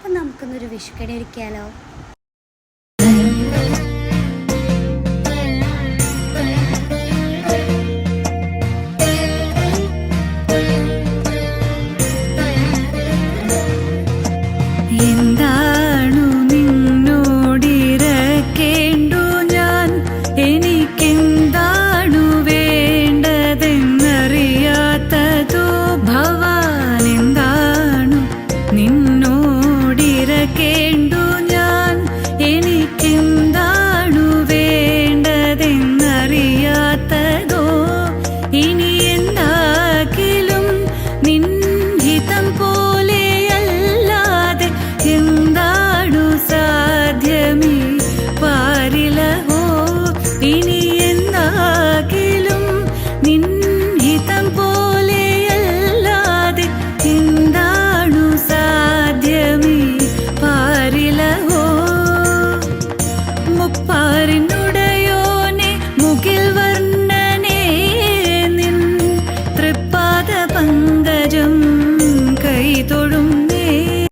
അപ്പം നമുക്കൊന്നൊരു വിഷുക്കണി ഒരുക്കിയാലോ? എന്താണു നിന്നോടിരക്കേണ്ടു ഞാൻ, എനിക്കെന്താണു വേണ്ടതെന്നറിയാത്തതോ ഭവാൻ. എന്താണു നിന്നോടിരക്കേണ്ടു ഞാൻ, എനിക്കെന്താണു വേണ്ടതെന്നറിയാത്തതോ. ഇനി എന്താകിലും നിൻഹിതം പോലെയല്ലാതെ എന്താണു സാധ്യമീ പാരിലഹോ. ഇനി എന്താകിലും നിൻഹിതം പോലെയല്ലാതെ എന്താണു സാധ്യമീ പാരിലഹോ. മുപ്പാരിനുടയോനെ മുകിൽ വർണ്ണനേ, നിൻ തൃപ്പാദ